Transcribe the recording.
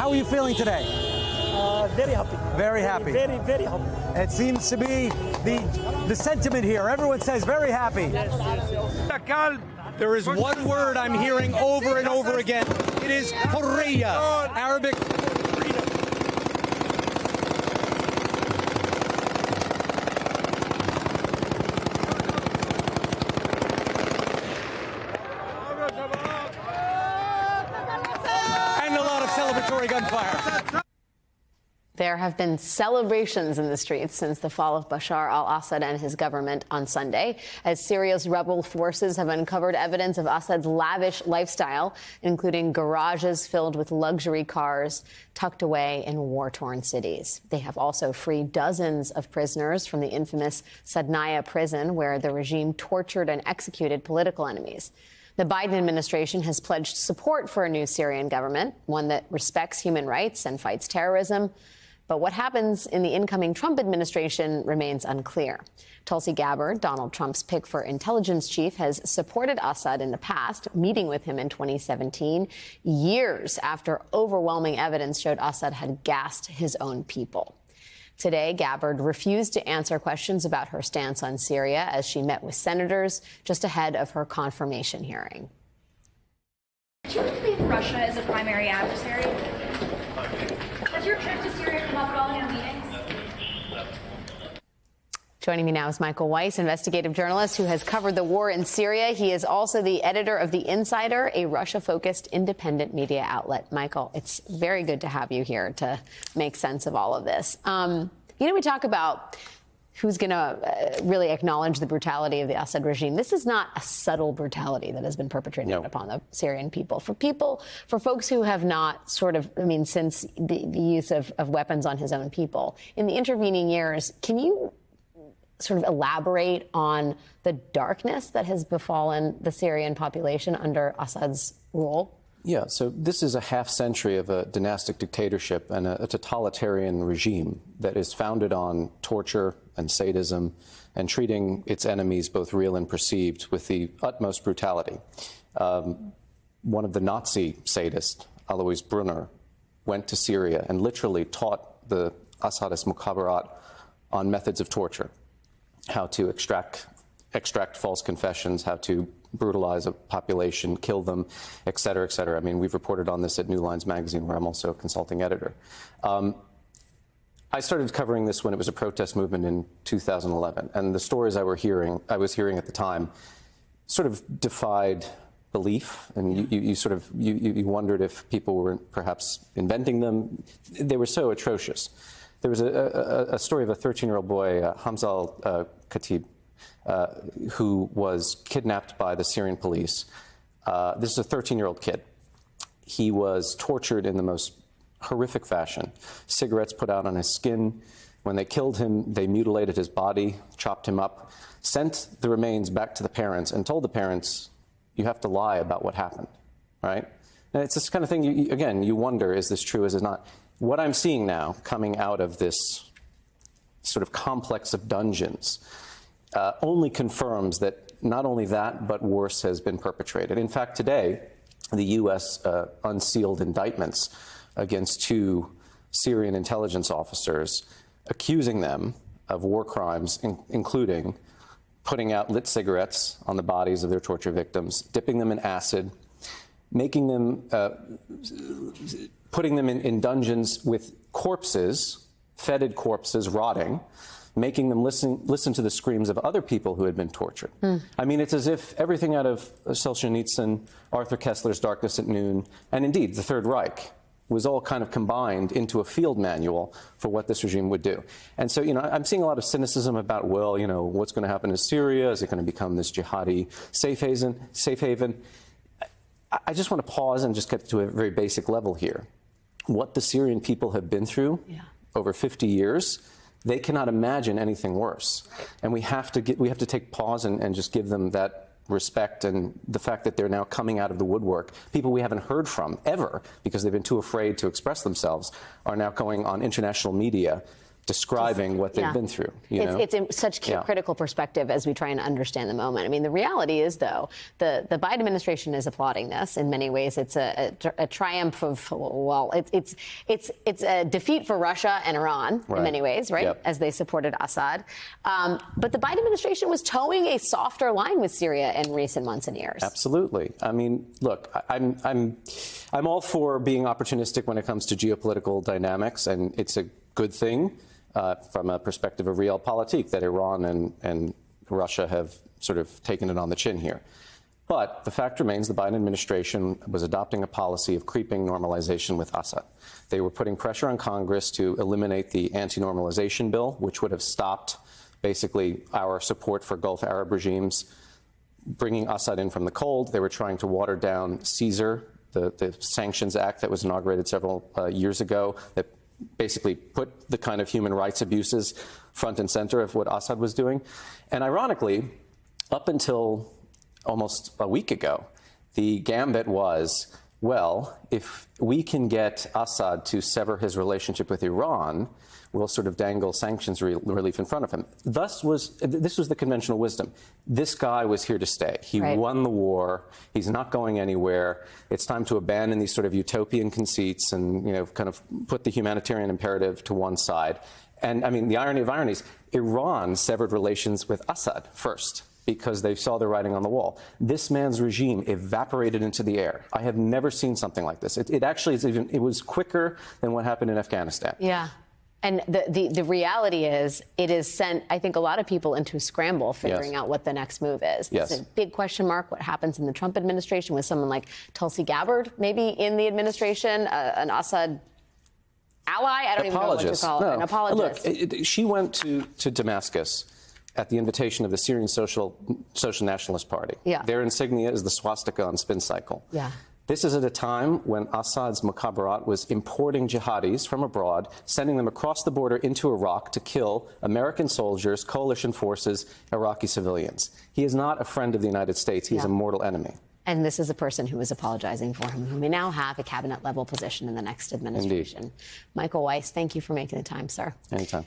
How are you feeling today? Very happy. Very happy. Very, very happy. It seems to be the sentiment here. Everyone says very happy. Yes. There is one word I'm hearing over and over again. It is Hurriya, Arabic. And a lot of celebratory gunfire. There have been celebrations in the streets since the fall of Bashar al-Assad and his government on Sunday, as Syria's rebel forces have uncovered evidence of Assad's lavish lifestyle, including garages filled with luxury cars tucked away in war-torn cities. They have also freed dozens of prisoners from the infamous Sadnaya prison, where the regime tortured and executed political enemies. The Biden administration has pledged support for a new Syrian government, one that respects human rights and fights terrorism. But what happens in the incoming Trump administration remains unclear. Tulsi Gabbard, Donald Trump's pick for intelligence chief, has supported Assad in the past, meeting with him in 2017, years after overwhelming evidence showed Assad had gassed his own people. Today, Gabbard refused to answer questions about her stance on Syria as she met with senators just ahead of her confirmation hearing. Do you believe Russia is a primary adversary? Has your trip to Syria come up at all in your meetings? Joining me now is Michael Weiss, investigative journalist who has covered the war in Syria. He is also the editor of The Insider, a Russia-focused independent media outlet. Michael, it's very good to have you here to make sense of all of this. We talk about who's going to really acknowledge the brutality of the Assad regime. This is not a subtle brutality that has been perpetrated upon the Syrian people. For folks who have not since the use of weapons on his own people, in the intervening years, can you sort of elaborate on the darkness that has befallen the Syrian population under Assad's rule? Yeah, so this is a half century of a dynastic dictatorship and a totalitarian regime that is founded on torture and sadism and treating its enemies, both real and perceived, with the utmost brutality. One of the Nazi sadists, Alois Brunner, went to Syria and literally taught the Assadist Mukhabarat on methods of torture, how to extract false confessions, how to brutalize a population, kill them, et cetera, et cetera. I mean, we've reported on this at New Lines magazine, where I'm also a consulting editor. I started covering this when it was a protest movement in 2011, and the stories I was hearing at the time sort of defied belief, and you wondered if people were perhaps inventing them. They were so atrocious. There was a story of a 13-year-old boy, Hamza Khatib, who was kidnapped by the Syrian police. This is a 13-year-old kid. He was tortured in the most horrific fashion. Cigarettes put out on his skin. When they killed him, they mutilated his body, chopped him up, sent the remains back to the parents, and told the parents, you have to lie about what happened, right? And it's this kind of thing, you wonder, is this true, is it not? What I'm seeing now coming out of this sort of complex of dungeons only confirms that not only that, but worse has been perpetrated. In fact, today, the U.S. Unsealed indictments against 2 Syrian intelligence officers, accusing them of war crimes, including putting out lit cigarettes on the bodies of their torture victims, dipping them in acid, making them, putting them in dungeons with corpses, fetid corpses, rotting, making them listen to the screams of other people who had been tortured. I mean, it's as if everything out of Solzhenitsyn, Arthur Koestler's Darkness at Noon, and indeed the Third Reich was all kind of combined into a field manual for what this regime would do. And so, I'm seeing a lot of cynicism about, well, what's going to happen to Syria? Is it going to become this jihadi safe haven? I just want to pause and just get to a very basic level here. What the Syrian people have been through over 50 years, they cannot imagine anything worse. And we have to take pause and just give them that respect, and the fact that they're now coming out of the woodwork. People we haven't heard from ever because they've been too afraid to express themselves are now going on international media describing what they've been through. It's in such critical perspective as we try and understand the moment. I mean, the reality is, though, the Biden administration is applauding this. In many ways, it's a triumph of, well, it's a defeat for Russia and Iran in many ways, right? Yep. As they supported Assad. But the Biden administration was towing a softer line with Syria in recent months and years. Absolutely. I mean, look, I'm all for being opportunistic when it comes to geopolitical dynamics, and it's a good thing. From a perspective of realpolitik, that Iran and Russia have sort of taken it on the chin here. But the fact remains the Biden administration was adopting a policy of creeping normalization with Assad. They were putting pressure on Congress to eliminate the anti-normalization bill, which would have stopped basically our support for Gulf Arab regimes, bringing Assad in from the cold. They were trying to water down CAESAR, the Sanctions Act that was inaugurated several years ago, that basically put the kind of human rights abuses front and center of what Assad was doing. And ironically, up until almost a week ago, the gambit was, well, if we can get Assad to sever his relationship with Iran, we'll sort of dangle sanctions relief in front of him. This was the conventional wisdom. This guy was here to stay. He won the war. He's not going anywhere. It's time to abandon these sort of utopian conceits and, kind of put the humanitarian imperative to one side. And I mean, the irony of ironies, Iran severed relations with Assad first, because they saw the writing on the wall. This man's regime evaporated into the air. I have never seen something like this. It actually is it was quicker than what happened in Afghanistan. Yeah. And the reality is, it has sent, I think, a lot of people into a scramble figuring out what the next move is. Yes. It's a big question mark. What happens in the Trump administration with someone like Tulsi Gabbard, maybe in the administration, an Assad ally? I don't even know what to call it. An apologist. Look, she went to Damascus at the invitation of the Syrian Social Nationalist Party. Yeah. Their insignia is the swastika on spin cycle. Yeah. This is at a time when Assad's Mukhabarat was importing jihadis from abroad, sending them across the border into Iraq to kill American soldiers, coalition forces, Iraqi civilians. He is not a friend of the United States. He is a mortal enemy. And this is a person who is apologizing for him, who may now have a cabinet-level position in the next administration. Indeed. Michael Weiss, thank you for making the time, sir. Anytime.